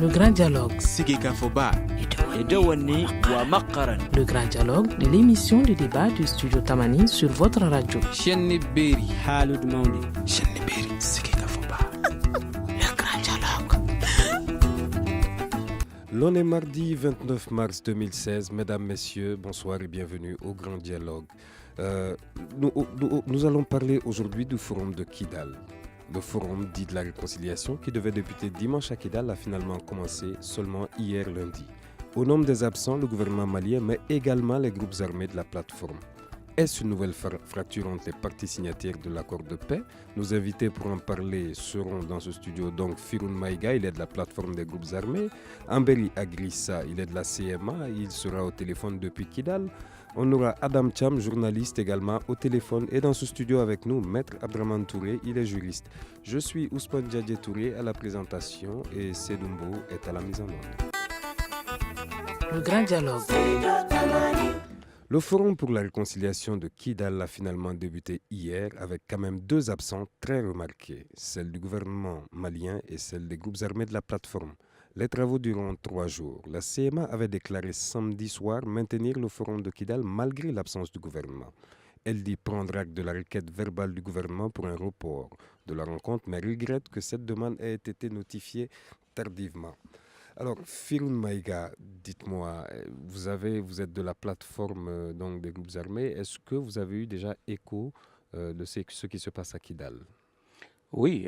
Le grand dialogue. Sigeka Foba. Edawani wa Makaran. Le grand dialogue de l'émission de débat du studio Tamani sur votre radio. Chenni Beri. Halud Mauni. Chenni Beri. Sigeka Foba. Le grand dialogue. L'on est mardi 29 mars 2016. Mesdames, Messieurs, bonsoir et bienvenue au grand dialogue. Nous allons parler aujourd'hui du forum de Kidal. Le forum dit de la réconciliation qui devait débuter dimanche à Kidal a finalement commencé seulement hier lundi. Au nombre des absents, le gouvernement malien, mais également les groupes armés de la plateforme. Est-ce une nouvelle fracture entre les parties signataires de l'accord de paix? Nos invités pour en parler seront dans ce studio donc Firoun Maïga, il est de la plateforme des groupes armés. Amberi Agrissa, il est de la CMA, il sera au téléphone depuis Kidal. On aura Adam Cham, journaliste également au téléphone et dans ce studio avec nous, Maître Abdraman Touré, il est juriste. Je suis Ousmane Djadje Touré à la présentation et Sedumbo est à la mise en ordre. Le grand dialogue. Le forum pour la réconciliation de Kidal a finalement débuté hier avec quand même deux absents très remarqués, celle du gouvernement malien et celle des groupes armés de la plateforme. Les travaux dureront 3 jours. La CMA avait déclaré samedi soir maintenir le forum de Kidal malgré l'absence du gouvernement. Elle dit prendre acte de la requête verbale du gouvernement pour un report de la rencontre, mais regrette que cette demande ait été notifiée tardivement. Alors, Firoun Maïga, dites-moi, vous êtes de la plateforme donc des groupes armés. Est-ce que vous avez eu déjà écho de ce qui se passe à Kidal? Oui,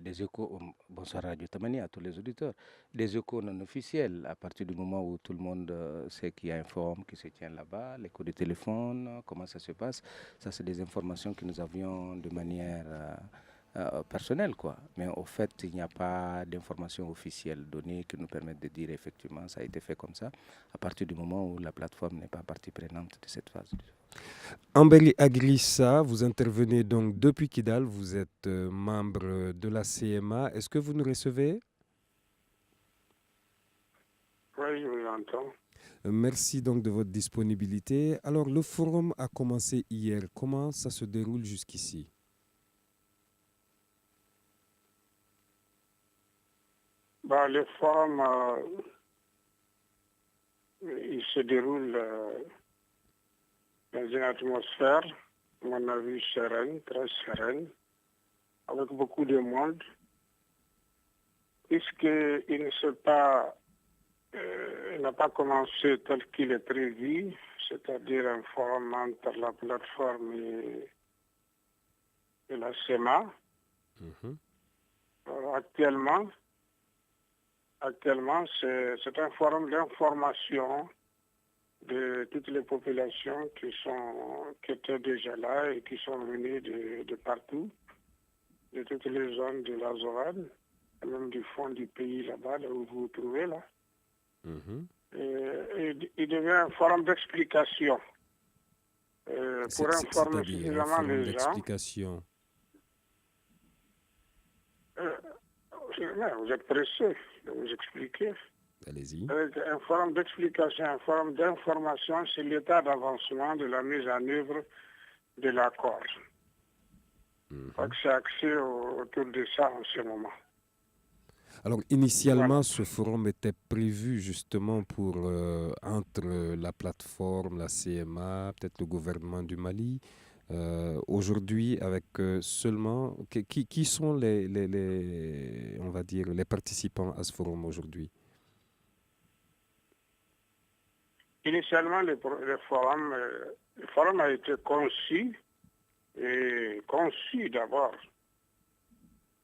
des échos, bonsoir Radio Tamani à tous les auditeurs, des échos non officiels à partir du moment où tout le monde sait qu'il y a un forum qui se tient là-bas, l'écho de téléphone, comment ça se passe, ça c'est des informations que nous avions de manière personnelle quoi. Mais au fait, il n'y a pas d'informations officielles données qui nous permettent de dire effectivement ça a été fait comme ça, à partir du moment où la plateforme n'est pas partie prenante de cette phase. Amberi Agrissa, vous intervenez donc depuis Kidal, vous êtes membre de la CMA. Est-ce que vous nous recevez? Oui, je vous entends. Merci donc de votre disponibilité. Alors, le forum a commencé hier. Comment ça se déroule jusqu'ici? Le forum, il se déroule dans une atmosphère, à mon avis, sereine, très sereine, avec beaucoup de monde, puisqu'il n'a pas commencé tel qu'il est prévu, c'est-à-dire un forum entre la plateforme et la CEMA. Alors, actuellement, c'est un forum d'information de toutes les populations qui étaient déjà là et qui sont venues de partout, de toutes les zones de la zone, et même du fond du pays là-bas, là où vous vous trouvez là. Et il devient un forum d'explication pour informer suffisamment les gens. Vous êtes pressé de vous expliquer. Allez-y. Un forum d'explication, un forum d'information sur l'état d'avancement de la mise en œuvre de l'accord. Donc c'est axé autour de ça en ce moment. Alors initialement, ce forum était prévu justement pour entre la plateforme, la CMA, peut-être le gouvernement du Mali. Aujourd'hui, avec seulement... Qui sont on va dire, les participants à ce forum aujourd'hui? Initialement, le forum a été conçu d'abord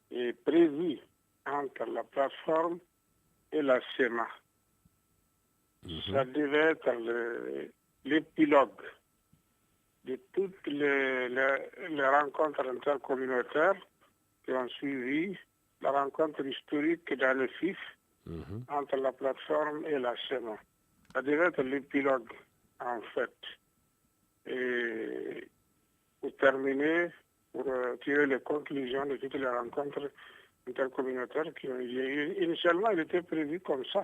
et prévu entre la plateforme et la CEMA. Ça devait être l'épilogue de toutes les rencontres intercommunautaires qui ont suivi la rencontre historique dans le FIF entre la plateforme et la CEMA. Ça devait être l'épilogue, en fait. Et pour terminer, pour tirer les conclusions de toutes les rencontres intercommunautaires qui ont eu lieu. Initialement, il était prévu comme ça.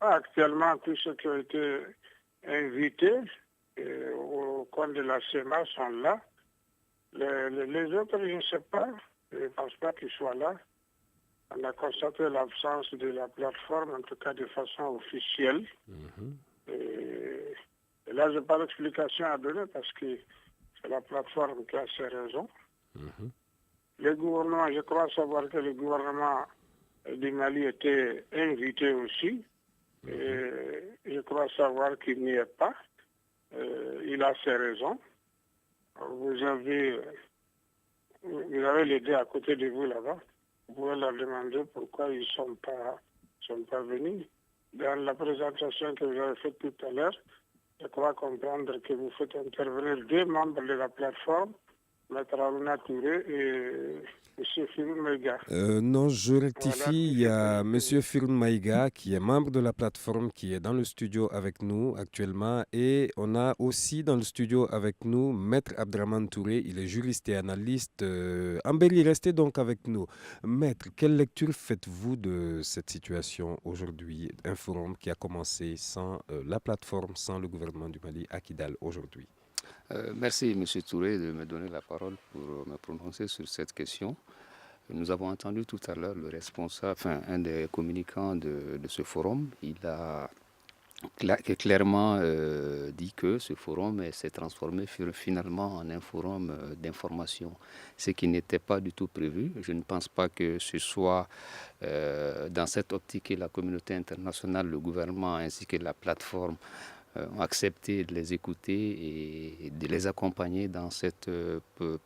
Actuellement, tous ceux qui ont été invités au compte de la CEMA sont là. Les autres, je ne sais pas. Je ne pense pas qu'ils soient là. On a constaté l'absence de la plateforme, en tout cas de façon officielle. Et là, je n'ai pas d'explication à donner parce que c'est la plateforme qui a ses raisons. Le gouvernement, je crois savoir que le gouvernement du Mali était invité aussi. Et je crois savoir qu'il n'y est pas. Il a ses raisons. Vous avez les deux à côté de vous là-bas. Vous pouvez leur demander pourquoi ils ne sont pas venus. Dans la présentation que vous avez faite tout à l'heure, je crois comprendre que vous faites intervenir 2 membres de la plateforme, Maître Aruna Touré et M. Firoun Maïga. Non, je rectifie. Il y a M. Firoun Maïga qui est membre de la plateforme, qui est dans le studio avec nous actuellement. Et on a aussi dans le studio avec nous Maître Abdraman Touré. Il est juriste et analyste. Amberi, restez donc avec nous. Maître, quelle lecture faites-vous de cette situation aujourd'hui? Un forum qui a commencé sans la plateforme, sans le gouvernement du Mali à Kidal aujourd'hui. Merci M. Touré de me donner la parole pour me prononcer sur cette question. Nous avons entendu tout à l'heure le responsable, un des communicants de ce forum. Il a clairement dit que ce forum s'est transformé finalement en un forum d'information, ce qui n'était pas du tout prévu. Je ne pense pas que ce soit dans cette optique que la communauté internationale, le gouvernement ainsi que la plateforme ont accepté de les écouter et de les accompagner dans cette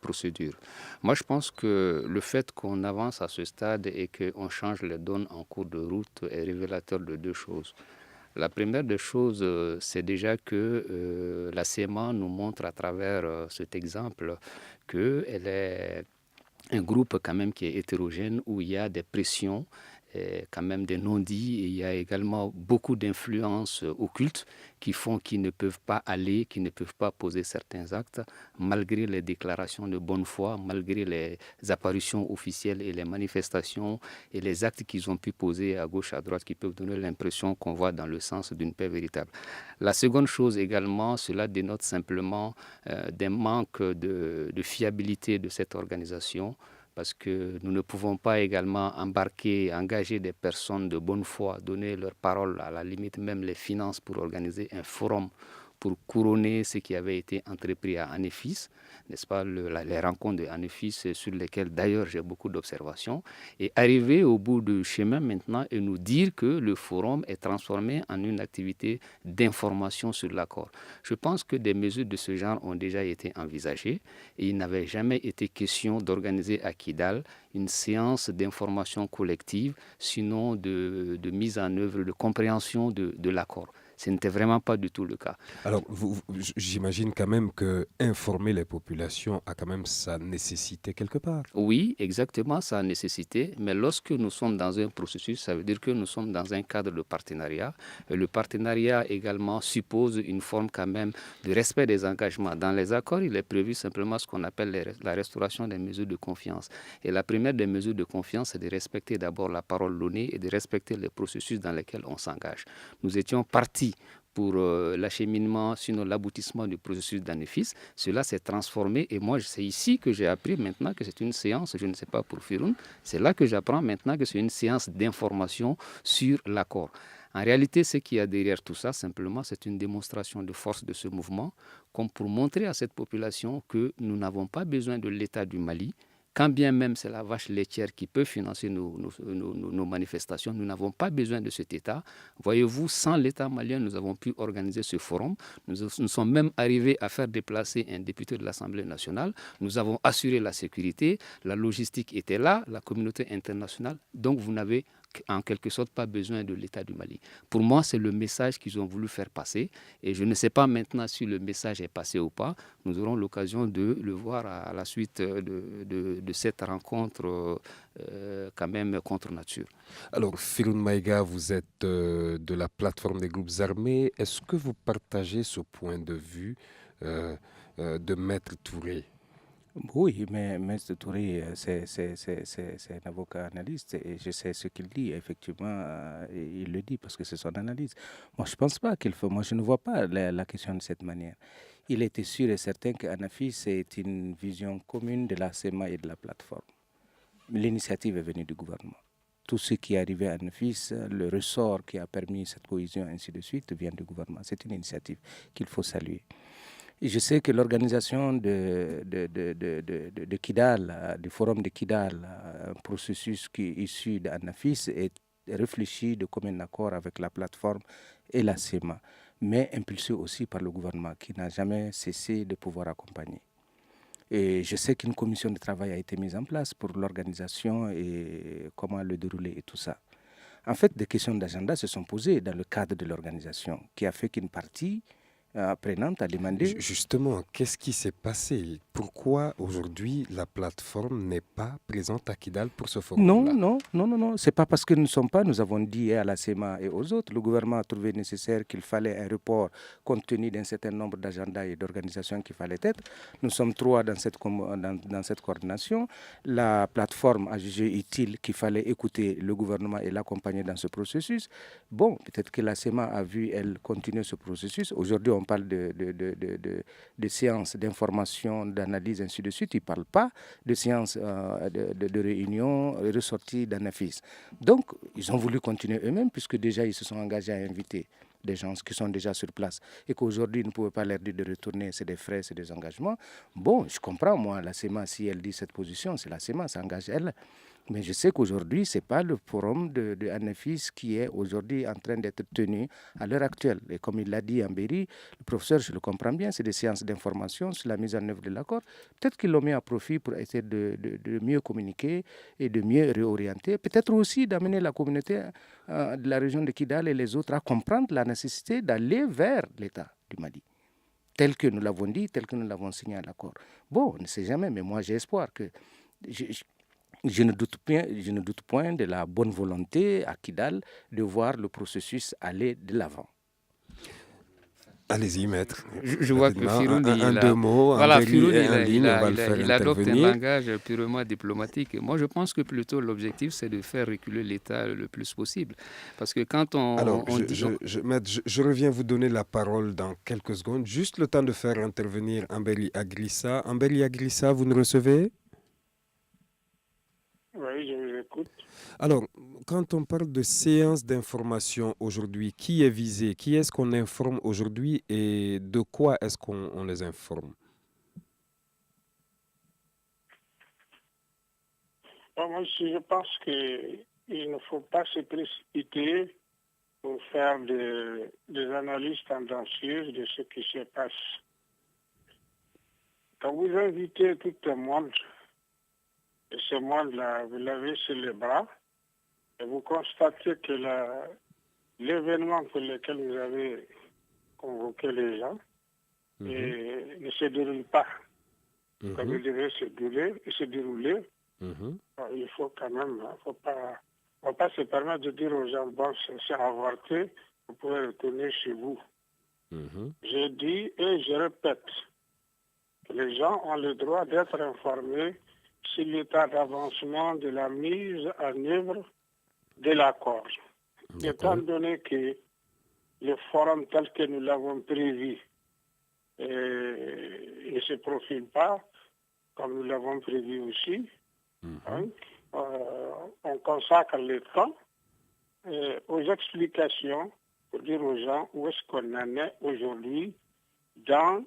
procédure. Moi, je pense que le fait qu'on avance à ce stade et qu'on change les donnes en cours de route est révélateur de 2 choses. La première des choses, c'est déjà que la CMA nous montre à travers cet exemple qu'elle est un groupe quand même qui est hétérogène, où il y a des pressions, quand même des non-dits, et il y a également beaucoup d'influences occultes qui font qu'ils ne peuvent pas aller, qu'ils ne peuvent pas poser certains actes, malgré les déclarations de bonne foi, malgré les apparitions officielles et les manifestations et les actes qu'ils ont pu poser à gauche, à droite, qui peuvent donner l'impression qu'on va dans le sens d'une paix véritable. La seconde chose également, cela dénote simplement d'un manque de fiabilité de cette organisation, parce que nous ne pouvons pas également engager des personnes de bonne foi, donner leur parole, à la limite même les finances pour organiser un forum pour couronner ce qui avait été entrepris à Anefis, n'est-ce pas, les rencontres de Anefis sur lesquelles d'ailleurs j'ai beaucoup d'observations, et arriver au bout du chemin maintenant et nous dire que le forum est transformé en une activité d'information sur l'accord. Je pense que des mesures de ce genre ont déjà été envisagées et il n'avait jamais été question d'organiser à Kidal une séance d'information collective, sinon de mise en œuvre, de compréhension de l'accord. Ce n'était vraiment pas du tout le cas. Alors, j'imagine quand même que informer les populations a quand même sa nécessité quelque part. Oui, exactement, ça a nécessité. Mais lorsque nous sommes dans un processus, ça veut dire que nous sommes dans un cadre de partenariat. Et le partenariat également suppose une forme quand même de respect des engagements. Dans les accords, il est prévu simplement ce qu'on appelle la restauration des mesures de confiance. Et la première des mesures de confiance, c'est de respecter d'abord la parole donnée et de respecter les processus dans lesquels on s'engage. Nous étions partis pour l'acheminement, sinon l'aboutissement du processus d'Anefis. Cela s'est transformé et moi, c'est ici que j'ai appris maintenant que c'est une séance, je ne sais pas pour Firoun, c'est là que j'apprends maintenant que c'est une séance d'information sur l'accord. En réalité, ce qu'il y a derrière tout ça, simplement, c'est une démonstration de force de ce mouvement, comme pour montrer à cette population que nous n'avons pas besoin de l'État du Mali. Quand bien même c'est la vache laitière qui peut financer nos manifestations, nous n'avons pas besoin de cet État. Voyez-vous, sans l'État malien, nous avons pu organiser ce forum. Nous sommes même arrivés à faire déplacer un député de l'Assemblée nationale. Nous avons assuré la sécurité, la logistique était là, la communauté internationale. Donc vous n'avez en quelque sorte pas besoin de l'État du Mali. Pour moi, c'est le message qu'ils ont voulu faire passer et je ne sais pas maintenant si le message est passé ou pas. Nous aurons l'occasion de le voir à la suite de cette rencontre quand même contre nature. Alors, Firoun Maïga, vous êtes de la plateforme des groupes armés. Est-ce que vous partagez ce point de vue de Maître Touré? Oui, mais Maître Touré, c'est un avocat analyste et je sais ce qu'il dit. Effectivement, il le dit parce que c'est son analyse. Moi, je ne pense pas qu'il faut. Moi, je ne vois pas la question de cette manière. Il était sûr et certain qu'Anafis, c'est une vision commune de la CEMA et de la plateforme. L'initiative est venue du gouvernement. tout ce qui est arrivé à Nefis, le ressort qui a permis cette cohésion, ainsi de suite, vient du gouvernement. C'est une initiative qu'il faut saluer. Et je sais que l'organisation de Kidal, du forum de Kidal, un processus qui est issu d'Annafis, est réfléchi de commun accord avec la plateforme et la CEMA, mais impulsé aussi par le gouvernement qui n'a jamais cessé de pouvoir accompagner. Et je sais qu'une commission de travail a été mise en place pour l'organisation et comment le dérouler et tout ça. En fait, des questions d'agenda se sont posées dans le cadre de l'organisation, qui a fait qu'une partie prenante a demandé... Justement, qu'est-ce qui s'est passé? Pourquoi aujourd'hui la plateforme n'est pas présente à Kidal pour ce forum-là? Non. C'est pas parce que nous ne sommes pas, nous avons dit à la CEMA et aux autres, le gouvernement a trouvé nécessaire qu'il fallait un report compte tenu d'un certain nombre d'agendas et d'organisations qu'il fallait être. Nous sommes 3 dans cette coordination. La plateforme a jugé utile qu'il fallait écouter le gouvernement et l'accompagner dans ce processus. Bon, peut-être que la CEMA a vu, elle, continuer ce processus. Aujourd'hui, on parle de séances d'information, d'analyse, ainsi de suite. Ils ne parlent pas de séances de réunion ressorties d'Annafis. Donc, ils ont voulu continuer eux-mêmes, puisque déjà, ils se sont engagés à inviter des gens qui sont déjà sur place et qu'aujourd'hui, ils ne pouvaient pas leur dire de retourner, c'est des frais, c'est des engagements. Bon, je comprends, moi, la CEMA, si elle dit cette position, c'est la CEMA, ça engage elle. Mais je sais qu'aujourd'hui, ce n'est pas le forum de Annefis qui est aujourd'hui en train d'être tenu à l'heure actuelle. Et comme il l'a dit en Berry, le professeur, je le comprends bien, c'est des séances d'information sur la mise en œuvre de l'accord. Peut-être qu'ils l'ont mis à profit pour essayer de mieux communiquer et de mieux réorienter. Peut-être aussi d'amener la communauté de la région de Kidal et les autres à comprendre la nécessité d'aller vers l'État du Mali, tel que nous l'avons dit, tel que nous l'avons signé à l'accord. Bon, on ne sait jamais, mais moi j'ai espoir que... Je ne doute point de la bonne volonté à Kidal de voir le processus aller de l'avant. Allez-y, maître. Je vois que Firoul, il adopte un langage purement diplomatique. Moi, je pense que plutôt l'objectif, c'est de faire reculer l'État le plus possible. Parce que quand on... Alors, maître, je reviens vous donner la parole dans quelques secondes. Juste le temps de faire intervenir Ambeli Agrissa. Ambeli Agrissa, vous nous recevez? Oui, je vous écoute. Alors, quand on parle de séance d'information aujourd'hui, qui est visé? Qui est-ce qu'on informe aujourd'hui et de quoi est-ce qu'on les informe? Moi, je pense qu'il ne faut pas se précipiter pour faire des analyses tendancieuses de ce qui se passe. Quand vous invitez tout le monde, et ce monde-là, vous l'avez sur les bras, et vous constatez que l'événement pour lequel vous avez convoqué les gens ne se déroule pas comme il devait se dérouler. Il faut quand même, faut pas se permettre de dire aux gens, bon, c'est avorté, vous pouvez retourner chez vous. Je dis et je répète, que les gens ont le droit d'être informés sur l'état d'avancement de la mise en œuvre de l'accord. Étant donné que le forum tel que nous l'avons prévu ne se profile pas, comme nous l'avons prévu aussi, on consacre le temps aux explications pour dire aux gens où est-ce qu'on en est aujourd'hui dans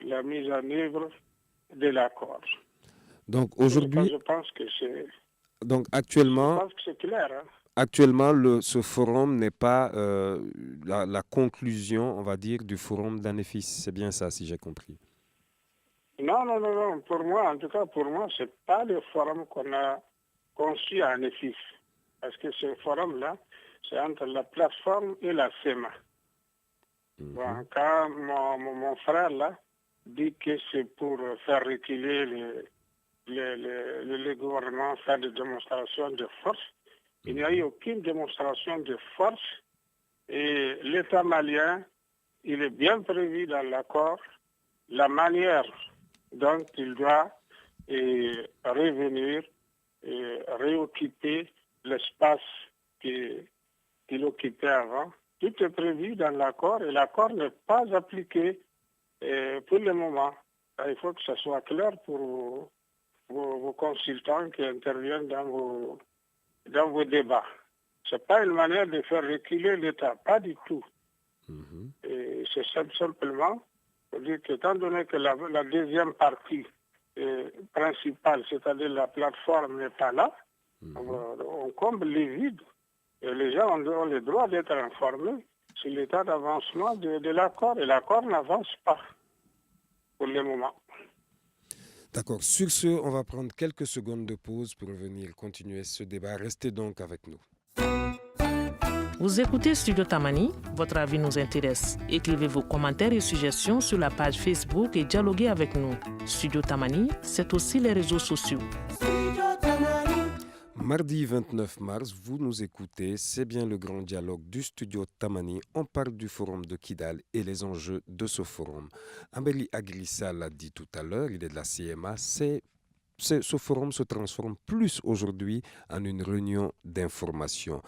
la mise en œuvre de l'accord. Donc aujourd'hui, je pense que c'est. Donc actuellement, je pense que c'est clair. Actuellement, ce forum n'est pas la conclusion, on va dire, du forum d'Annefis. C'est bien ça, si j'ai compris. Non. Pour moi, en tout cas, c'est pas le forum qu'on a conçu à Annefis. Parce que ce forum-là, c'est entre la plateforme et la CEMA. Bon, quand mon frère là dit que c'est pour faire reculer le gouvernement, faire des démonstrations de force, il n'y a eu aucune démonstration de force et l'État malien, il est bien prévu dans l'accord la manière dont il doit revenir et réoccuper l'espace qu'il occupait avant. Tout est prévu dans l'accord et l'accord n'est pas appliqué pour le moment. Il faut que ce soit clair pour vos consultants qui interviennent dans dans vos débats. Ce n'est pas une manière de faire reculer l'État, pas du tout. Et c'est simplement pour dire qu'étant donné que la deuxième partie principale, c'est-à-dire la plateforme, n'est pas là, on comble les vides. Et les gens ont le droit d'être informés sur l'état d'avancement de l'accord. Et l'accord n'avance pas pour le moment. D'accord. Sur ce, on va prendre quelques secondes de pause pour venir continuer ce débat. Restez donc avec nous. Vous écoutez Studio Tamani, votre avis nous intéresse. Écrivez vos commentaires et suggestions sur la page Facebook et dialoguez avec nous. Studio Tamani, c'est aussi les réseaux sociaux. Mardi 29 mars, vous nous écoutez, c'est bien le grand dialogue du Studio Tamani. On parle du forum de Kidal et les enjeux de ce forum. Ambeli Agrissa l'a dit tout à l'heure, il est de la CMA, ce forum se transforme plus aujourd'hui en une réunion d'information.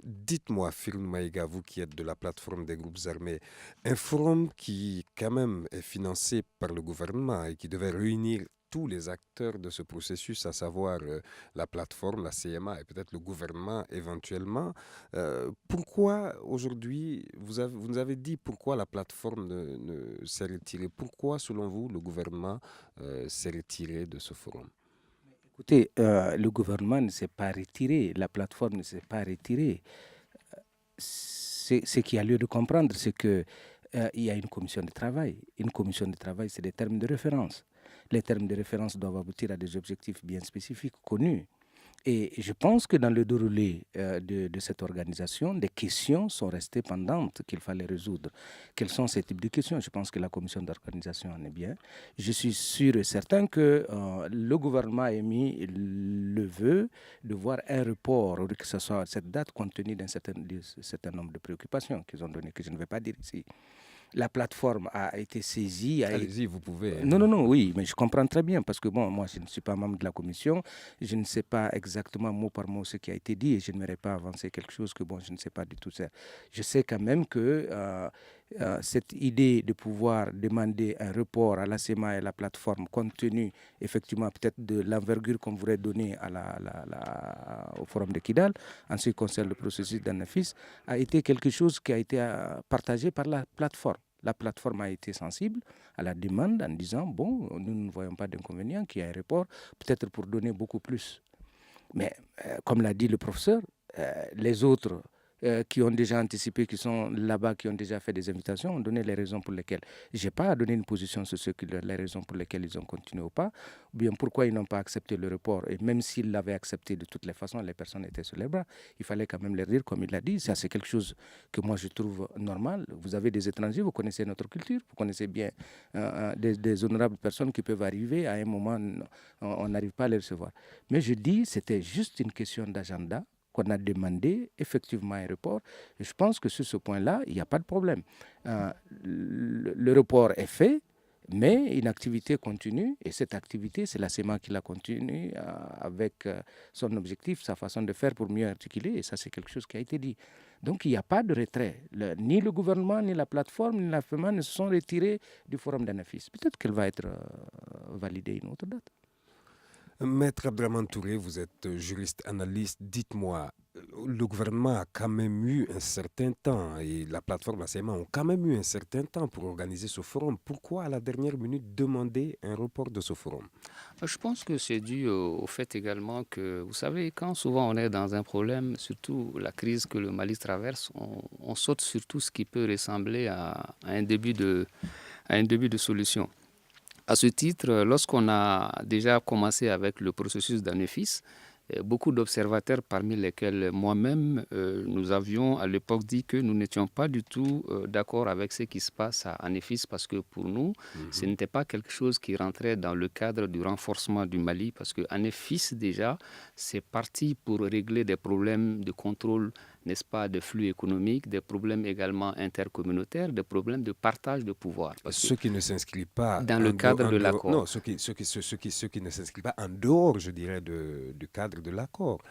Dites-moi, Firmin Maïga, vous qui êtes de la plateforme des groupes armés, un forum qui quand même est financé par le gouvernement et qui devait réunir tous les acteurs de ce processus, à savoir la plateforme, la CMA et peut-être le gouvernement éventuellement. Pourquoi aujourd'hui, vous nous avez dit pourquoi la plateforme ne s'est retirée. Pourquoi, selon vous, le gouvernement s'est retiré de ce forum? Écoutez, le gouvernement ne s'est pas retiré, la plateforme ne s'est pas retirée. Ce qu'il y a lieu de comprendre, c'est qu'il y a une commission de travail. Une commission de travail, c'est des termes de référence. Les termes de référence doivent aboutir à des objectifs bien spécifiques, connus. Et je pense que dans le déroulé de cette organisation, des questions sont restées pendantes qu'il fallait résoudre. Quels sont ces types de questions? Je pense que la commission d'organisation en est bien. Je suis sûr et certain que le gouvernement a émis le vœu de voir un report, que ce soit cette date, compte tenu d'un certain nombre de préoccupations qu'ils ont données, que je ne vais pas dire ici. La plateforme a été saisie. Allez-y, vous pouvez. Non, oui, mais je comprends très bien parce que moi, je ne suis pas membre de la commission. Je ne sais pas exactement mot par mot ce qui a été dit et je n'aimerais pas avancer quelque chose que je ne sais pas du tout ça. Je sais quand même que cette idée de pouvoir demander un report à la CMA et à la plateforme, compte tenu effectivement peut-être de l'envergure qu'on voudrait donner au forum de Kidal, en ce qui concerne le processus d'Anafis, a été quelque chose qui a été partagé par la plateforme. La plateforme a été sensible à la demande en disant, nous ne voyons pas d'inconvénient qu'il y ait un report, peut-être pour donner beaucoup plus. Mais comme l'a dit le professeur, les autres qui ont déjà anticipé, qui sont là-bas, qui ont déjà fait des invitations, ont donné les raisons pour lesquelles. Je n'ai pas à donner une position sur les raisons pour lesquelles ils ont continué ou pas, ou bien pourquoi ils n'ont pas accepté le report. Et même s'ils l'avaient accepté de toutes les façons, les personnes étaient sur les bras. Il fallait quand même leur dire, comme il l'a dit, ça c'est quelque chose que moi je trouve normal. Vous avez des étrangers, vous connaissez notre culture, vous connaissez bien des honorables personnes qui peuvent arriver, à un moment, on n'arrive pas à les recevoir. Mais je dis, c'était juste une question d'agenda, qu'on a demandé effectivement un report. Et je pense que sur ce point-là, il n'y a pas de problème. Le report est fait, mais une activité continue. Et cette activité, c'est la CMA qui la continue avec son objectif, sa façon de faire pour mieux articuler. Et ça, c'est quelque chose qui a été dit. Donc, il n'y a pas de retrait. Ni le gouvernement, ni la plateforme, ni la FEMA ne se sont retirés du forum d'Anafis. Peut-être qu'elle va être validée une autre date. Maître Abdraman Touré, vous êtes juriste analyste. Dites-moi, le gouvernement a quand même eu un certain temps et la plateforme, la CMA, ont quand même eu un certain temps pour organiser ce forum. Pourquoi à la dernière minute demander un report de ce forum? Je pense que c'est dû au fait également que, vous savez, quand souvent on est dans un problème, surtout la crise que le Mali traverse, on saute sur tout ce qui peut ressembler à un début de solution. À ce titre, lorsqu'on a déjà commencé avec le processus d'Anefis, beaucoup d'observateurs, parmi lesquels moi-même, nous avions à l'époque dit que nous n'étions pas du tout d'accord avec ce qui se passe à Anefis parce que pour nous, ce n'était pas quelque chose qui rentrait dans le cadre du renforcement du Mali parce que Anefis déjà, c'est parti pour régler des problèmes de contrôle, n'est-ce pas, de flux économiques, des problèmes également intercommunautaires, des problèmes de partage de pouvoir. Ceux qui ne s'inscrivent pas dans le cadre de l'accord. Non, ceux qui ne s'inscrivent pas en dehors, je dirais, du cadre de l'accord.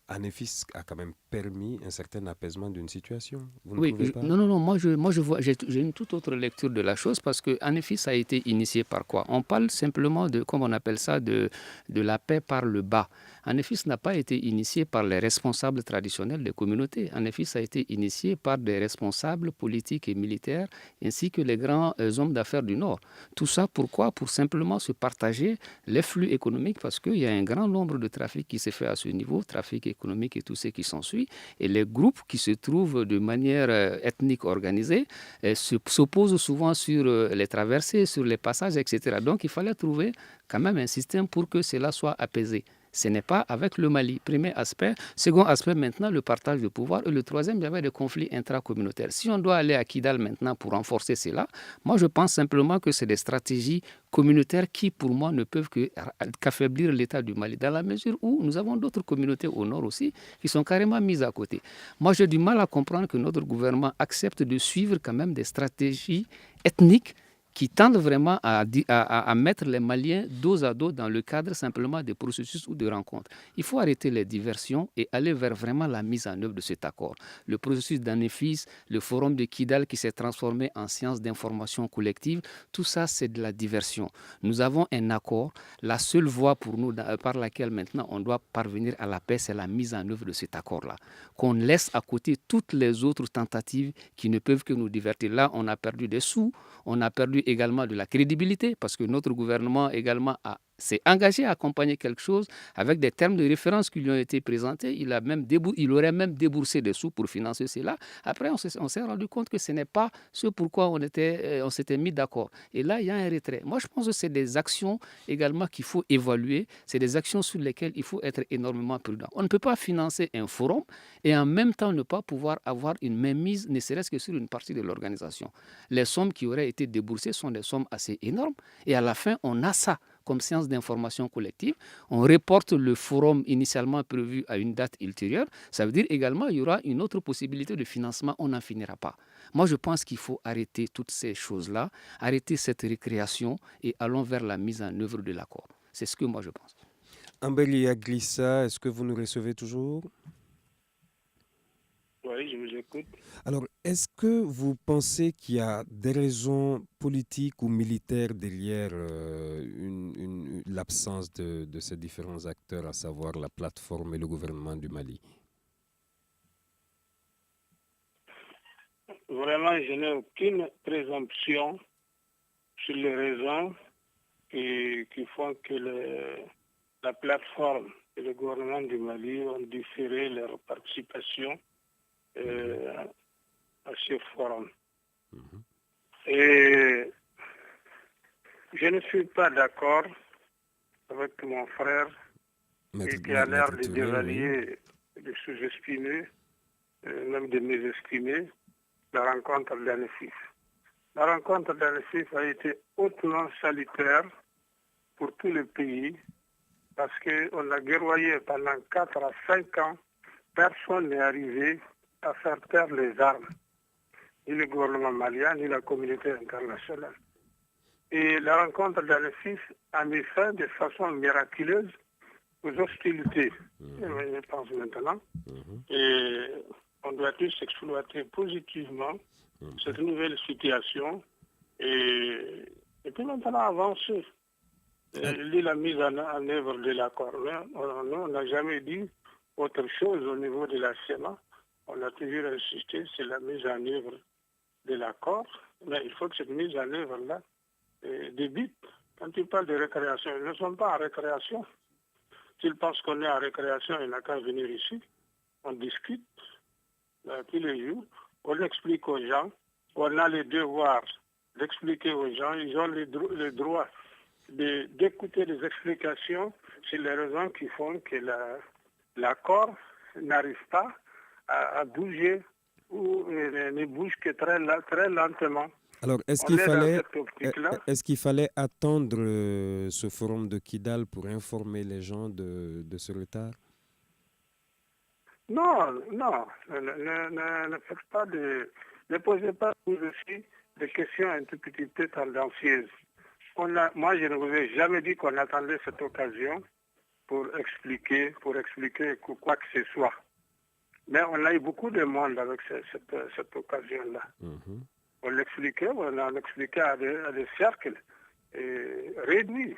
Anefis a quand même permis un certain apaisement d'une situation. Vous ne Oui, trouvez pas? non, moi je vois, j'ai une toute autre lecture de la chose parce que Anefis a été initié par quoi? On parle simplement de, comme on appelle ça, de la paix par le bas. Anefis n'a pas été initié par les responsables traditionnels des communautés. Anefis a été initié par des responsables politiques et militaires ainsi que les grands hommes d'affaires du Nord. Tout ça pourquoi? Pour simplement se partager les flux économiques parce qu'il y a un grand nombre de trafics qui se fait à ce niveau, trafic économique et tout ce qui s'ensuit. Et les groupes qui se trouvent de manière ethnique organisée s'opposent souvent sur les traversées, sur les passages, etc. Donc il fallait trouver quand même un système pour que cela soit apaisé. Ce n'est pas avec le Mali, premier aspect. Second aspect, maintenant, le partage de pouvoir. Et le troisième, il y avait des conflits intracommunautaires. Si on doit aller à Kidal maintenant pour renforcer cela, moi je pense simplement que c'est des stratégies communautaires qui, pour moi, ne peuvent qu'affaiblir l'État du Mali, dans la mesure où nous avons d'autres communautés au nord aussi qui sont carrément mises à côté. Moi, j'ai du mal à comprendre que notre gouvernement accepte de suivre quand même des stratégies ethniques qui tendent vraiment à mettre les Maliens dos à dos dans le cadre simplement des processus ou de rencontres. Il faut arrêter les diversions et aller vers vraiment la mise en œuvre de cet accord. Le processus d'Anefis, le forum de Kidal qui s'est transformé en science d'information collective, tout ça c'est de la diversion. Nous avons un accord, la seule voie pour nous par laquelle maintenant on doit parvenir à la paix, c'est la mise en œuvre de cet accord-là. Qu'on laisse à côté toutes les autres tentatives qui ne peuvent que nous divertir. Là, on a perdu des sous, on a perdu également de la crédibilité parce que notre gouvernement également s'est engagé à accompagner quelque chose avec des termes de référence qui lui ont été présentés. Il aurait même déboursé des sous pour financer cela. Après, on s'est rendu compte que ce n'est pas ce pourquoi on s'était mis d'accord. Et là, il y a un retrait. Moi, je pense que c'est des actions également qu'il faut évaluer. C'est des actions sur lesquelles il faut être énormément prudent. On ne peut pas financer un forum et en même temps ne pas pouvoir avoir une mainmise, ne serait-ce que sur une partie de l'organisation. Les sommes qui auraient été déboursées sont des sommes assez énormes. Et à la fin, on a ça comme séance d'information collective. On reporte le forum initialement prévu à une date ultérieure. Ça veut dire également qu'il y aura une autre possibilité de financement. On n'en finira pas. Moi, je pense qu'il faut arrêter toutes ces choses-là, arrêter cette récréation et allons vers la mise en œuvre de l'accord. C'est ce que moi, je pense. Ambeli Aglissa, est-ce que vous nous recevez toujours? Oui, je vous écoute. Alors, est-ce que vous pensez qu'il y a des raisons politiques ou militaires derrière l'absence de ces différents acteurs, à savoir la plateforme et le gouvernement du Mali? Vraiment, je n'ai aucune présomption sur les raisons qui font que la plateforme et le gouvernement du Mali ont différé leur participation à ce forum. Et je ne suis pas d'accord avec mon frère qui a l'air de dévaluer, de sous-estimer, même de mésestimer la rencontre d'Anefis. La rencontre d'Anefis a été hautement salutaire pour tous les pays parce qu'on a guerroyé pendant 4 à 5 ans. Personne n'est arrivé à faire taire les armes, ni le gouvernement malien, ni la communauté internationale. Et la rencontre d'Anefis a mis fin de façon miraculeuse aux hostilités. Je pense maintenant. Et on doit tous exploiter positivement cette nouvelle situation et puis maintenant avancer. La mise en œuvre de l'accord. On n'a jamais dit autre chose au niveau de la SEMA. On a toujours insisté sur la mise en œuvre de l'accord, mais il faut que cette mise en œuvre-là débute. Quand tu parles de récréation, ils ne sont pas en récréation. S'ils pensent qu'on est en récréation, il n'a qu'à venir ici. On discute tous les jours. On explique aux gens. On a le devoir d'expliquer aux gens. Ils ont le droit d'écouter les explications sur les raisons qui font que l'accord n'arrive pas à bouger ou ne bouge que très lentement. Alors, est-ce qu'il fallait attendre ce forum de Kidal pour informer les gens de ce retard? Non, ne posez pas vous aussi des questions un tout petit peu tendancieuses. Moi, je ne vous ai jamais dit qu'on attendait cette occasion pour expliquer quoi que ce soit. Mais on a eu beaucoup de monde avec cette occasion-là. On l'expliquait, on a expliqué à des cercles réduits,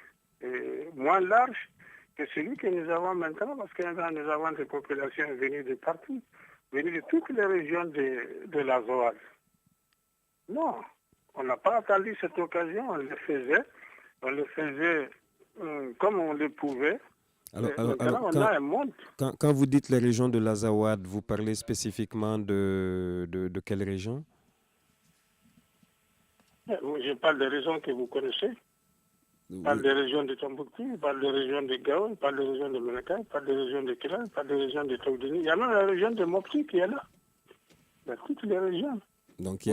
moins larges que celui que nous avons maintenant, parce que nous avons des populations venues de partout, venues de toutes les régions de la Zoal. Non, on n'a pas attendu cette occasion, on le faisait comme on le pouvait. Alors, on a un monde. Quand vous dites les régions de l'Azawad, vous parlez spécifiquement de quelle région? Je parle des régions que vous connaissez. Je parle des régions de Tombouctou, je parle des régions de Gao, je parle des régions de Menaka, je parle des régions de Kira, je parle des régions de Taoudini. Il y a même la région de Mopti qui est là. Il y a toutes les régions. Donc il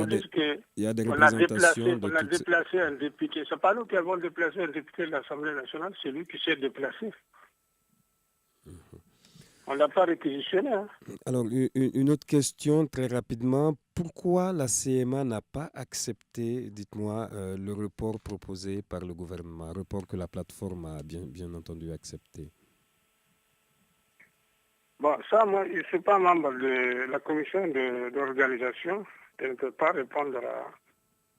y a des représentations on a déplacé un député. Ce n'est pas nous qui avons déplacé un député de l'Assemblée nationale, c'est lui qui s'est déplacé. On ne l'a pas réquisitionné. Hein. Alors, une autre question très rapidement. Pourquoi la CMA n'a pas accepté, dites-moi, le report proposé par le gouvernement, report que la plateforme a bien entendu accepté? Bon, ça, moi, je ne suis pas membre de la commission d'organisation. Je ne peux pas répondre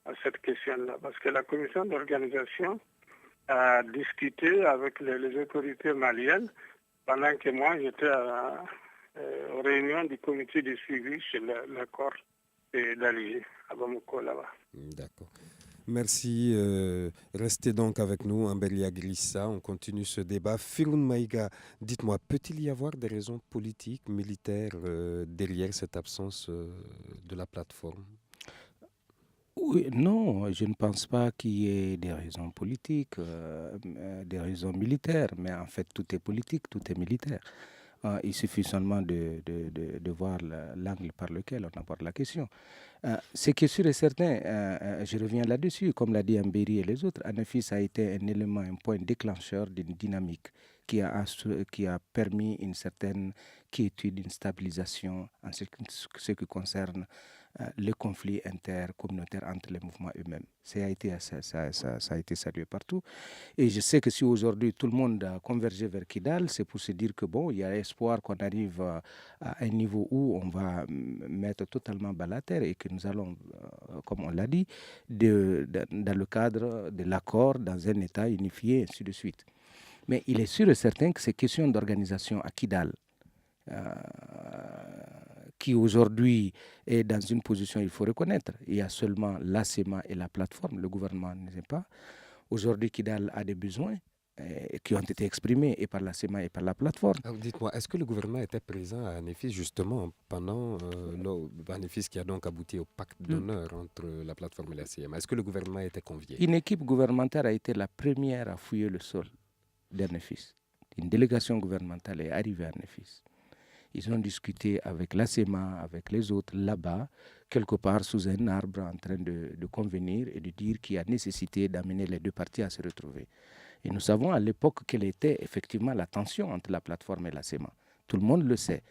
à cette question-là. Parce que la commission d'organisation a discuté avec les autorités maliennes pendant que moi, j'étais aux réunions du comité de suivi sur l'accord d'Alger, à Bamako, là-bas. D'accord. Merci. Restez donc avec nous, Ambelia Grissa. On continue ce débat. Firoun Maïga, dites-moi, peut-il y avoir des raisons politiques, militaires derrière cette absence de la plateforme? Oui, non, je ne pense pas qu'il y ait des raisons politiques, des raisons militaires, mais en fait tout est politique, tout est militaire. Il suffit seulement de voir l'angle par lequel on aborde la question. Ce qui est sûr et certain, je reviens là-dessus, comme l'a dit Amberi et les autres, Anafis a été un élément, un point déclencheur d'une dynamique qui a permis une certaine quiétude, une stabilisation en ce qui concerne le conflit intercommunautaire entre les mouvements eux-mêmes. Ça a été salué partout. Et je sais que si aujourd'hui tout le monde a convergé vers Kidal, c'est pour se dire que bon, il y a espoir qu'on arrive à un niveau où on va mettre totalement bas la terre et que nous allons, comme on l'a dit, dans le cadre de l'accord, dans un État unifié, ainsi de suite. Mais il est sûr et certain que ces questions d'organisation à Kidal, qui aujourd'hui est dans une position, il faut reconnaître, il y a seulement l'ACEMA et la plateforme, le gouvernement ne sait pas. Aujourd'hui, Kidal a des besoins qui ont été exprimés et par l'ACEMA et par la plateforme. Alors, dites-moi, est-ce que le gouvernement était présent à Anefis justement pendant Anefis qui a donc abouti au pacte d'honneur entre la plateforme et la CMA? Est-ce que le gouvernement était convié? Une équipe gouvernementale a été la première à fouiller le sol d'Anefis. Une délégation gouvernementale est arrivée à Anefis. Ils ont discuté avec l'ACEMA, avec les autres là-bas, quelque part sous un arbre en train de convenir et de dire qu'il y a nécessité d'amener les deux parties à se retrouver. Et nous savons à l'époque quelle était effectivement la tension entre la plateforme et l'ACEMA. Tout le monde le sait.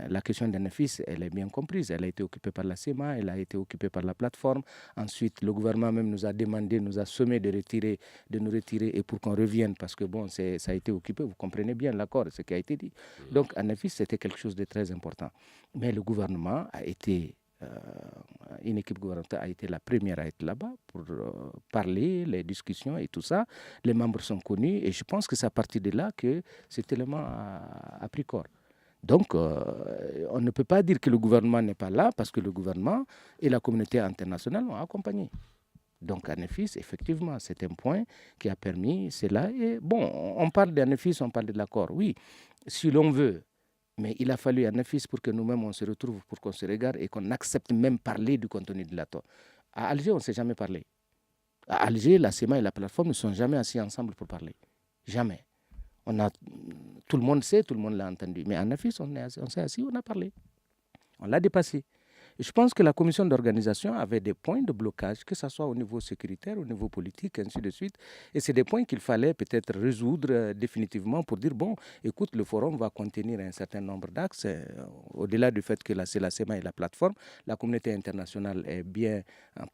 La question d'Anefis, elle est bien comprise. Elle a été occupée par la CEMA, elle a été occupée par la plateforme. Ensuite, le gouvernement même nous a demandé, nous a sommé de nous retirer et pour qu'on revienne parce que bon, ça a été occupé. Vous comprenez bien l'accord, ce qui a été dit. Donc, Anefis, c'était quelque chose de très important. Mais le gouvernement a été, une équipe gouvernementale a été la première à être là-bas pour parler, les discussions et tout ça. Les membres sont connus et je pense que c'est à partir de là que cet élément a pris corps. Donc, on ne peut pas dire que le gouvernement n'est pas là parce que le gouvernement et la communauté internationale l'ont accompagné. Donc, Anefis, effectivement, c'est un point qui a permis cela. Et bon, on parle d'Anefis, on parle de l'accord. Oui, si l'on veut, mais il a fallu Anefis pour que nous-mêmes on se retrouve, pour qu'on se regarde et qu'on accepte même parler du contenu de l'accord. À Alger, on ne s'est jamais parlé. À Alger, la CEMA et la plateforme ne sont jamais assis ensemble pour parler. Jamais. Tout le monde sait, tout le monde l'a entendu. Mais en Anefis, on s'est assis, on a parlé. On l'a dépassé. Je pense que la commission d'organisation avait des points de blocage, que ce soit au niveau sécuritaire, au niveau politique, ainsi de suite. Et c'est des points qu'il fallait peut-être résoudre définitivement pour dire, bon, écoute, le forum va contenir un certain nombre d'axes. Au-delà du fait que c'est la CEMA et la plateforme, la communauté internationale est bien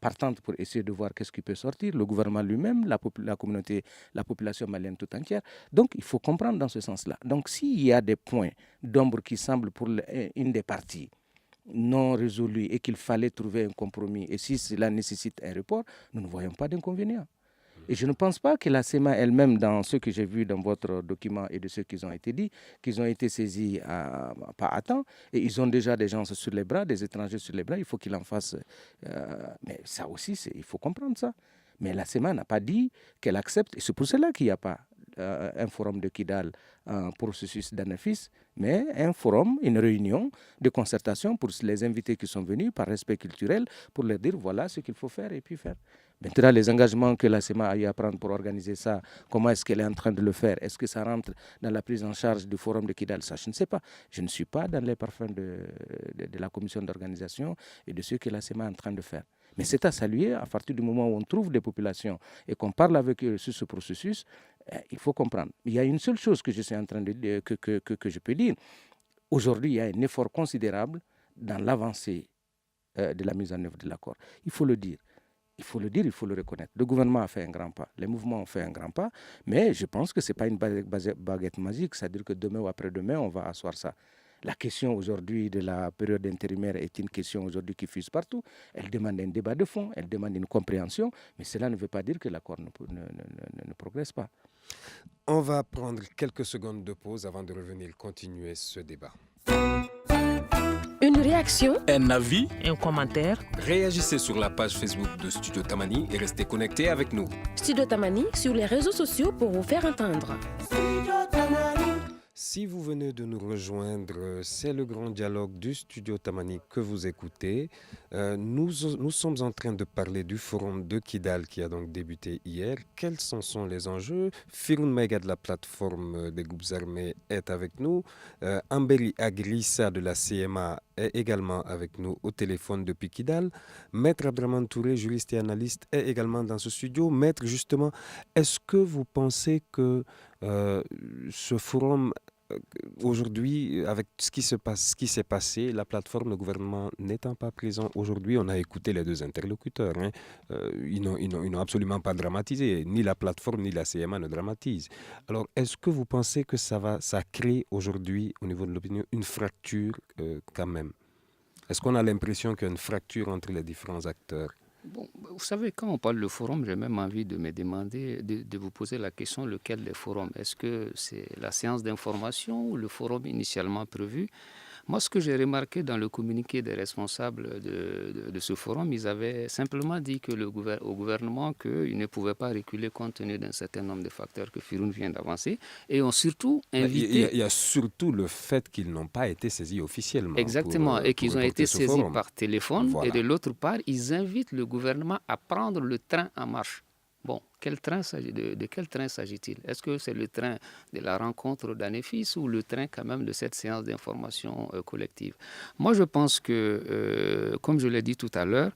partante pour essayer de voir qu'est-ce qui peut sortir. Le gouvernement lui-même, la communauté, la population malienne tout entière. Donc, il faut comprendre dans ce sens-là. Donc, s'il y a des points d'ombre qui semblent pour une des parties non résolus et qu'il fallait trouver un compromis, et si cela nécessite un report, nous ne voyons pas d'inconvénient. Et je ne pense pas que la CEMA elle-même, dans ce que j'ai vu dans votre document et de ce qu'ils ont été dit, qu'ils ont été saisis pas à temps, et ils ont déjà des gens sur les bras, des étrangers sur les bras, il faut qu'ils en fassent. Mais ça aussi, il faut comprendre ça. Mais la CEMA n'a pas dit qu'elle accepte, et c'est pour cela qu'il n'y a pas un forum de Kidal, un processus d'ANAFIS, mais un forum, une réunion de concertation pour les invités qui sont venus par respect culturel, pour leur dire voilà ce qu'il faut faire et puis faire. Maintenant, les engagements que la CEMA a eu à prendre pour organiser ça, comment est-ce qu'elle est en train de le faire? Est-ce que ça rentre dans la prise en charge du forum de Kidal? Ça, je ne sais pas. Je ne suis pas dans les parfums de la commission d'organisation et de ce que la CEMA est en train de faire. Mais c'est à saluer à partir du moment où on trouve des populations et qu'on parle avec eux sur ce processus, il faut comprendre. Il y a une seule chose que je suis en train de dire, que je peux dire. Aujourd'hui, il y a un effort considérable dans l'avancée de la mise en œuvre de l'accord. Il faut le dire. Il faut le dire, il faut le reconnaître. Le gouvernement a fait un grand pas, les mouvements ont fait un grand pas, mais je pense que ce n'est pas une baguette magique, c'est-à-dire que demain ou après-demain, on va asseoir ça. La question aujourd'hui de la période intérimaire est une question aujourd'hui qui fuse partout. Elle demande un débat de fond, elle demande une compréhension, mais cela ne veut pas dire que l'accord ne progresse pas. On va prendre quelques secondes de pause avant de revenir continuer ce débat. Une réaction, Un avis, Un commentaire, réagissez sur la page Facebook de Studio Tamani et restez connectés avec nous. Studio Tamani sur les réseaux sociaux pour vous faire entendre. Si vous venez de nous rejoindre, c'est le grand dialogue du Studio Tamani que vous écoutez. Nous sommes en train de parler du forum de Kidal qui a donc débuté hier. Quels sont les enjeux? Firoun Maïga de la plateforme des groupes armés est avec nous. Amberi Agrissa de la CMA est également avec nous au téléphone depuis Kidal. Maître Abdraman Touré, juriste et analyste, est également dans ce studio. Maître, justement, est-ce que vous pensez que ce forum, aujourd'hui, avec ce qui s'est passé, la plateforme, le gouvernement n'étant pas présent aujourd'hui, on a écouté les deux interlocuteurs. Ils n'ont absolument pas dramatisé. Ni la plateforme, ni la CMA ne dramatisent. Alors, est-ce que vous pensez que ça crée aujourd'hui, au niveau de l'opinion, une fracture quand même? Est-ce qu'on a l'impression qu'il y a une fracture entre les différents acteurs? Bon, vous savez, quand on parle de forum, j'ai même envie de me demander, de vous poser la question, lequel des forums? Est-ce que c'est la séance d'information ou le forum initialement prévu? Moi, ce que j'ai remarqué dans le communiqué des responsables de ce forum, ils avaient simplement dit au gouvernement qu'ils ne pouvaient pas reculer compte tenu d'un certain nombre de facteurs que Firoun vient d'avancer, et ont surtout invité... Il y a surtout le fait qu'ils n'ont pas été saisis officiellement. Exactement, et qu'ils ont été saisis par téléphone, voilà. Et de l'autre part, ils invitent le gouvernement à prendre le train en marche. Bon, de quel train s'agit-il? Est-ce que c'est le train de la rencontre d'Anefis ou le train quand même de cette séance d'information collective? Moi, je pense que, comme je l'ai dit tout à l'heure,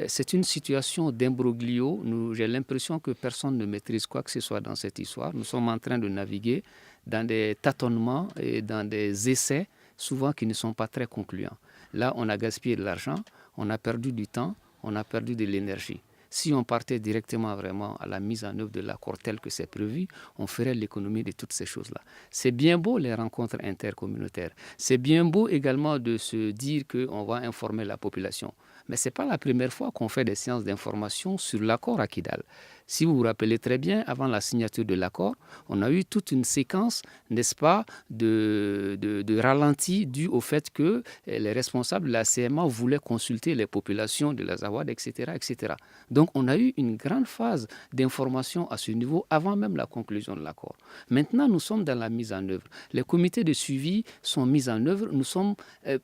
c'est une situation d'imbroglio. J'ai l'impression que personne ne maîtrise quoi que ce soit dans cette histoire. Nous sommes en train de naviguer dans des tâtonnements et dans des essais, souvent qui ne sont pas très concluants. Là, on a gaspillé de l'argent, on a perdu du temps, on a perdu de l'énergie. Si on partait directement vraiment à la mise en œuvre de l'accord tel que c'est prévu, on ferait l'économie de toutes ces choses-là. C'est bien beau les rencontres intercommunautaires. C'est bien beau également de se dire qu'on va informer la population. Mais ce n'est pas la première fois qu'on fait des séances d'information sur l'accord à Kidal. Si vous vous rappelez très bien, avant la signature de l'accord, on a eu toute une séquence, n'est-ce pas, de ralenti dû au fait que les responsables de la CMA voulaient consulter les populations de la Zawad, etc., etc. Donc, on a eu une grande phase d'information à ce niveau avant même la conclusion de l'accord. Maintenant, nous sommes dans la mise en œuvre. Les comités de suivi sont mis en œuvre. Nous sommes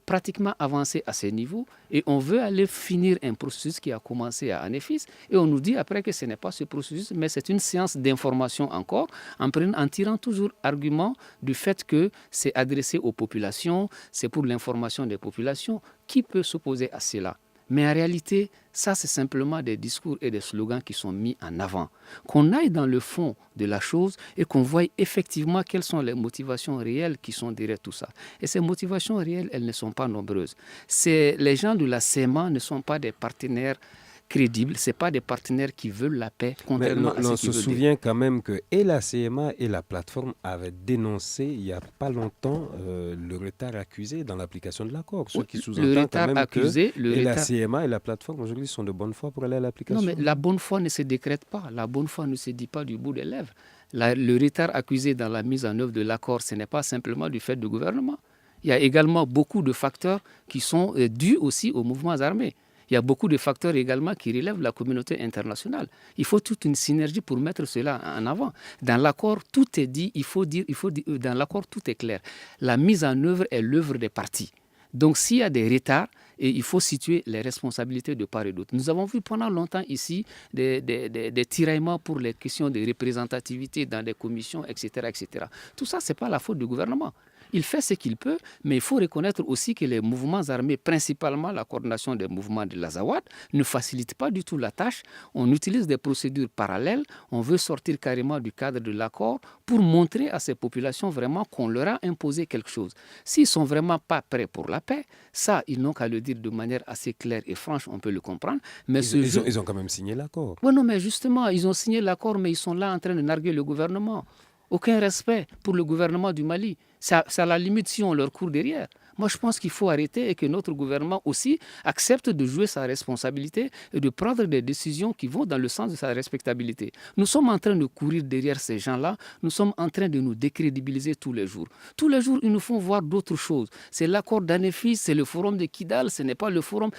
pratiquement avancés à ce niveau et on veut aller finir un processus qui a commencé à Anefis et on nous dit après que ce n'est pas ce processus, mais c'est une séance d'information encore, en tirant toujours argument du fait que c'est adressé aux populations, c'est pour l'information des populations. Qui peut s'opposer à cela? Mais en réalité, ça, c'est simplement des discours et des slogans qui sont mis en avant. Qu'on aille dans le fond de la chose et qu'on voie effectivement quelles sont les motivations réelles qui sont derrière tout ça. Et ces motivations réelles, elles ne sont pas nombreuses. Les gens de la CEMA ne sont pas des partenaires crédibles, ce n'est pas des partenaires qui veulent la paix, contrairement à ce on qu'ils se veulent souvient quand même que et la CMA et la plateforme avaient dénoncé il n'y a pas longtemps le retard accusé dans l'application de l'accord. Ce qui sous-entend quand même la CMA et la plateforme aujourd'hui sont de bonne foi pour aller à l'application. Non, mais la bonne foi ne se décrète pas. La bonne foi ne se dit pas du bout des lèvres. Le retard accusé dans la mise en œuvre de l'accord, ce n'est pas simplement du fait du gouvernement. Il y a également beaucoup de facteurs qui sont dus aussi aux mouvements armés. Il y a beaucoup de facteurs également qui relèvent la communauté internationale. Il faut toute une synergie pour mettre cela en avant. Dans l'accord, tout est dit, dans l'accord, tout est clair. La mise en œuvre est l'œuvre des parties. Donc, s'il y a des retards, il faut situer les responsabilités de part et d'autre. Nous avons vu pendant longtemps ici des tiraillements pour les questions de représentativité dans des commissions, etc. etc. Tout ça, ce n'est pas la faute du gouvernement. Il fait ce qu'il peut, mais il faut reconnaître aussi que les mouvements armés, principalement la coordination des mouvements de l'Azawad, ne facilitent pas du tout la tâche. On utilise des procédures parallèles. On veut sortir carrément du cadre de l'accord pour montrer à ces populations vraiment qu'on leur a imposé quelque chose. S'ils ne sont vraiment pas prêts pour la paix, ça, ils n'ont qu'à le dire de manière assez claire et franche, on peut le comprendre. Mais ils ont quand même signé l'accord. Oui, non, mais justement, ils ont signé l'accord, mais ils sont là en train de narguer le gouvernement. Aucun respect pour le gouvernement du Mali. C'est à la limite si on leur court derrière. Moi, je pense qu'il faut arrêter et que notre gouvernement aussi accepte de jouer sa responsabilité et de prendre des décisions qui vont dans le sens de sa respectabilité. Nous sommes en train de courir derrière ces gens-là. Nous sommes en train de nous décrédibiliser tous les jours. Tous les jours, ils nous font voir d'autres choses. C'est l'accord d'Anefis, c'est le forum de Kidal, ce n'est pas le forum.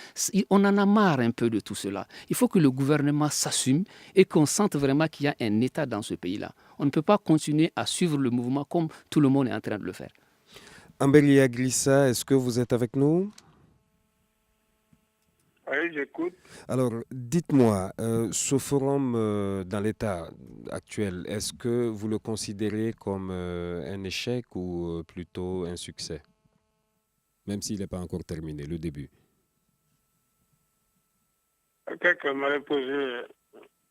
On en a marre un peu de tout cela. Il faut que le gouvernement s'assume et qu'on sente vraiment qu'il y a un État dans ce pays-là. On ne peut pas continuer à suivre le mouvement comme tout le monde est en train de le faire. Ambelia Glissa, est-ce que vous êtes avec nous? Oui, j'écoute. Alors, dites-moi, ce forum dans l'état actuel, est-ce que vous le considérez comme un échec ou plutôt un succès? Même s'il n'est pas encore terminé, le début. Quelqu'un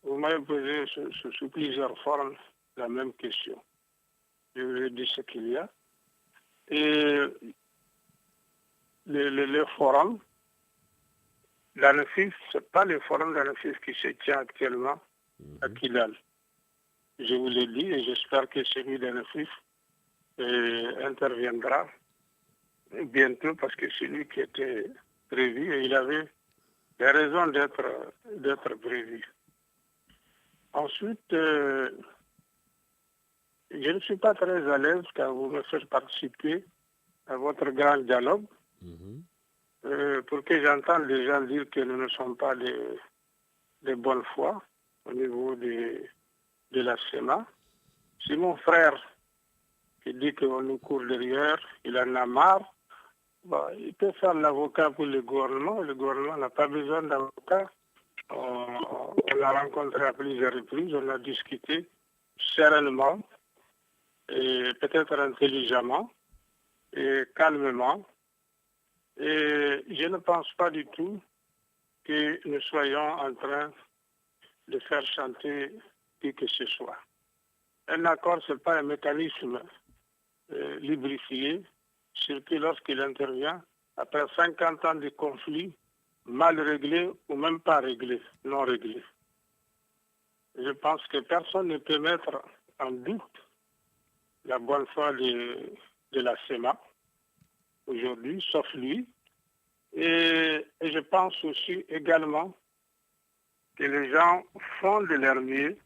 vous m'avez posé sous plusieurs formes la même question. Je vous ai dit ce qu'il y a. Et le forum d'Anefis, ce n'est pas le forum d'Anefis qui se tient actuellement à Kidal. Je vous l'ai dit et j'espère que celui d'Anefis interviendra bientôt parce que c'est lui qui était prévu et il avait des raisons d'être prévu. Ensuite, je ne suis pas très à l'aise quand vous me faites participer à votre grand dialogue pour que j'entende les gens dire que nous ne sommes pas de bonne foi au niveau de la CEMA. C'est mon frère qui dit qu'on nous court derrière, il en a marre. Bon, il peut faire l'avocat pour le gouvernement n'a pas besoin d'avocat. On l'a rencontré à plusieurs reprises, on a discuté sereinement et peut-être intelligemment et calmement. Et je ne pense pas du tout que nous soyons en train de faire chanter qui que ce soit. Un accord, ce n'est pas un mécanisme lubrifié, surtout lorsqu'il intervient après 50 ans de conflit mal réglé ou même pas réglé, non réglé. Je pense que personne ne peut mettre en doute la bonne foi de la CEMA aujourd'hui, sauf lui. Et je pense aussi également que les gens font de leur mieux,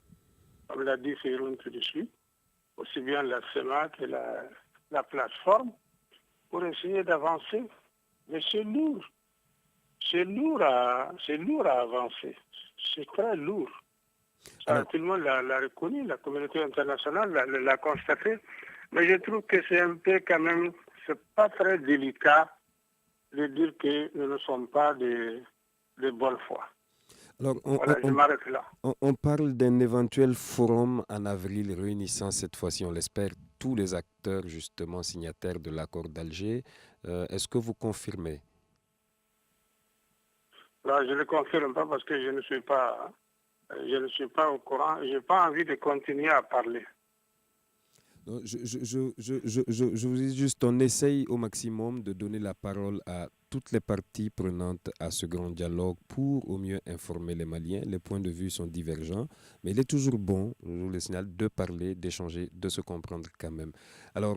comme l'a dit Féroun tout de suite, aussi bien la CEMA que la plateforme, pour essayer d'avancer. Mais c'est lourd. C'est lourd à avancer. C'est très lourd. Ça, tout le monde l'a reconnu, la communauté internationale l'a constaté. Mais je trouve que c'est un peu quand même, c'est pas très délicat de dire que nous ne sommes pas de bonne foi. Alors, je m'arrête là. On parle d'un éventuel forum en avril réunissant cette fois-ci, on l'espère, tous les acteurs justement signataires de l'accord d'Alger. Est-ce que vous confirmez? Là, je ne le confirme pas parce que je ne suis pas au courant. Je n'ai pas envie de continuer à parler. Non, je vous dis juste, on essaye au maximum de donner la parole à toutes les parties prenantes à ce grand dialogue pour au mieux informer les Maliens. Les points de vue sont divergents, mais il est toujours bon, je vous le signale, de parler, d'échanger, de se comprendre quand même. Alors,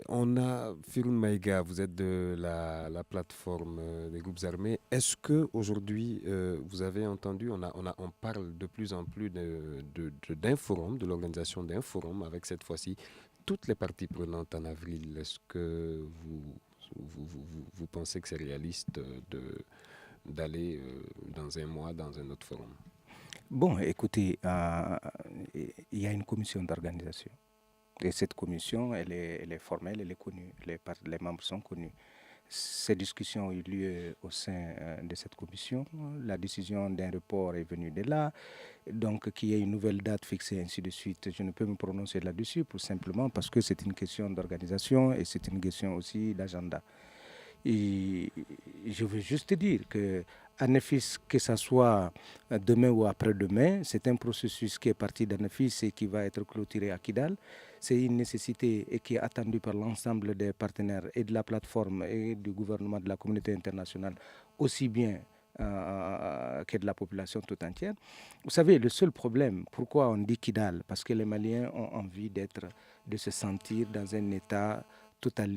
on a Firoun Maïga, vous êtes de la plateforme des groupes armés. Est-ce qu'aujourd'hui, vous avez entendu, on parle de plus en plus d'un forum, de l'organisation d'un forum, avec cette fois-ci toutes les parties prenantes en avril. Est-ce que vous pensez que c'est réaliste d'aller dans un mois dans un autre forum? Bon, écoutez, il y a une commission d'organisation. Et cette commission, elle est formelle, elle est connue. Les membres sont connus. Ces discussions ont eu lieu au sein de cette commission. La décision d'un report est venue de là. Donc, qu'il y ait une nouvelle date fixée, ainsi de suite, je ne peux me prononcer là-dessus, pour simplement parce que c'est une question d'organisation et c'est une question aussi d'agenda. Et je veux juste dire que Anefis, que ce soit demain ou après-demain, c'est un processus qui est parti d'Anefis et qui va être clôturé à Kidal. C'est une nécessité et qui est attendue par l'ensemble des partenaires et de la plateforme et du gouvernement, de la communauté internationale, aussi bien que de la population tout entière. Vous savez, le seul problème, pourquoi on dit Kidal? Parce que les Maliens ont envie de se sentir dans un état total,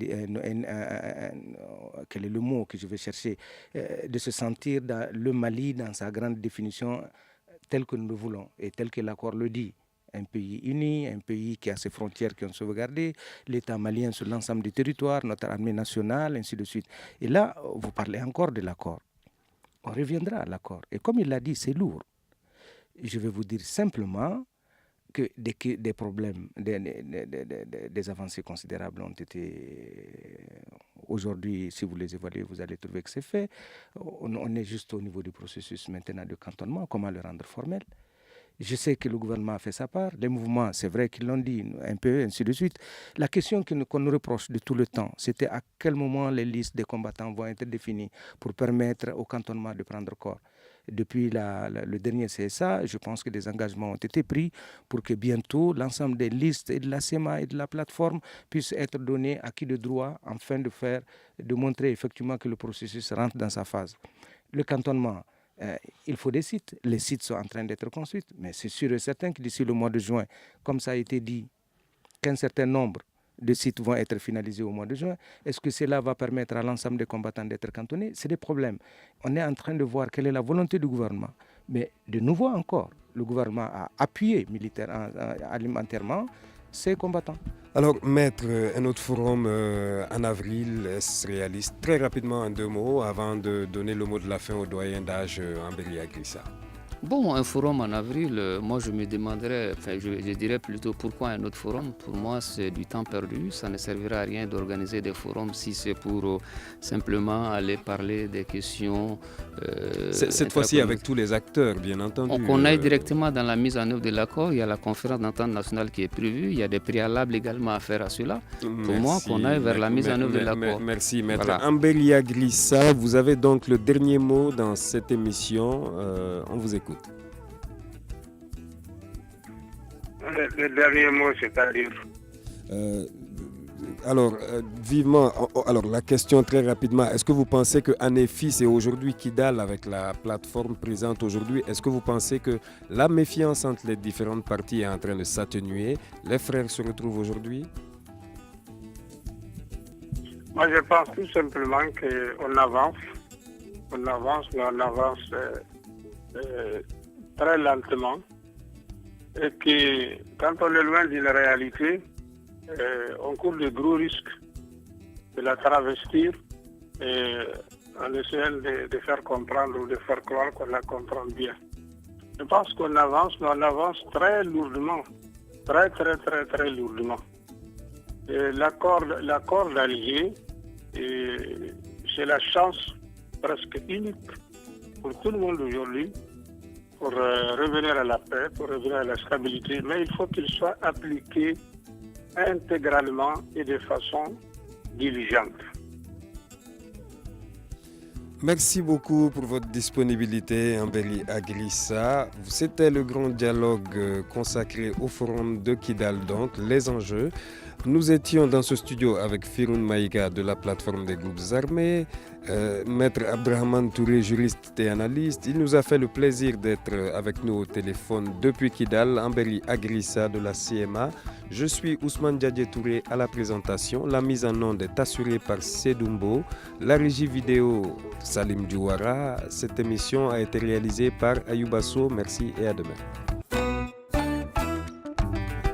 quel est le mot que je vais chercher, de se sentir dans le Mali dans sa grande définition tel que nous le voulons et tel que l'accord le dit. Un pays uni, un pays qui a ses frontières qui ont sauvegardé, l'État malien sur l'ensemble du territoire, notre armée nationale, ainsi de suite. Et là, vous parlez encore de l'accord. On reviendra à l'accord. Et comme il l'a dit, c'est lourd. Je vais vous dire simplement que des problèmes, des avancées considérables ont été... Aujourd'hui, si vous les évaluez, vous allez trouver que c'est fait. On est juste au niveau du processus maintenant de cantonnement. Comment le rendre formel? Je sais que le gouvernement a fait sa part. Les mouvements, c'est vrai qu'ils l'ont dit un peu, ainsi de suite. La question qu'on nous reproche de tout le temps, c'était à quel moment les listes des combattants vont être définies pour permettre au cantonnement de prendre corps. Depuis le dernier CSA, je pense que des engagements ont été pris pour que bientôt l'ensemble des listes et de la CEMA et de la plateforme puissent être donnés à qui de droit afin de montrer effectivement que le processus rentre dans sa phase. Le cantonnement, il faut des sites. Les sites sont en train d'être construits, mais c'est sûr et certain que d'ici le mois de juin, comme ça a été dit, qu'un certain nombre de sites vont être finalisés au mois de juin. Est-ce que cela va permettre à l'ensemble des combattants d'être cantonnés? C'est des problèmes. On est en train de voir quelle est la volonté du gouvernement. Mais de nouveau encore, le gouvernement a appuyé alimentairement ses combattants. Alors, Maître, un autre forum en avril, est-ce réaliste? Très rapidement, en 2 mots, avant de donner le mot de la fin au doyen d'âge Ambéry Agrissa. Bon, un forum en avril, moi je me demanderais, je dirais plutôt pourquoi un autre forum. Pour moi, c'est du temps perdu. Ça ne servira à rien d'organiser des forums si c'est pour simplement aller parler des questions. Cette fois-ci avec tous les acteurs, bien entendu. On aille directement dans la mise en œuvre de l'accord. Il y a la conférence d'entente nationale qui est prévue. Il y a des préalables également à faire à cela. Pour moi, qu'on aille vers la mise en œuvre de l'accord. Merci, Maître. Voilà. Ambéry Agrissa, vous avez donc le dernier mot dans cette émission. On vous écoute. Le dernier mot, c'est-à-dire vivement, alors la question très rapidement, est-ce que vous pensez que Anefis et aujourd'hui Kidal, avec la plateforme présente aujourd'hui, est-ce que vous pensez que la méfiance entre les différentes parties est en train de s'atténuer? Les frères se retrouvent aujourd'hui? Moi, je pense tout simplement qu'on avance. On avance très lentement. Et que quand on est loin d'une réalité, on court de gros risques de la travestir en essayant de faire comprendre ou de faire croire qu'on la comprend bien. Je pense qu'on avance, mais on avance très lourdement, très lourdement. Et l'accord d'Alger, c'est la chance presque unique pour tout le monde aujourd'hui pour revenir à la paix, pour revenir à la stabilité, mais il faut qu'il soit appliqué intégralement et de façon diligente. Merci beaucoup pour votre disponibilité, Ambeli Agrissa. C'était le grand dialogue consacré au forum de Kidal, donc les enjeux. Nous étions dans ce studio avec Firoun Maïga de la plateforme des groupes armés, Maître Abdrahman Touré, juriste et analyste. Il nous a fait le plaisir d'être avec nous au téléphone depuis Kidal, Ambeli Agrissa de la CMA. Je suis Ousmane Diadje Touré à la présentation. La mise en onde est assurée par Sedumbo. La régie vidéo Salim Djouara. Cette émission a été réalisée par Ayoubasso. Merci et à demain.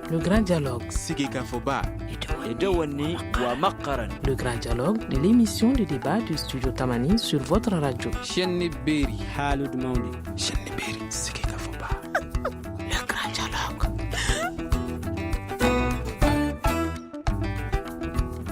Le grand dialogue. Le grand dialogue de l'émission de débat du studio Tamani sur votre radio. Halud Maundi.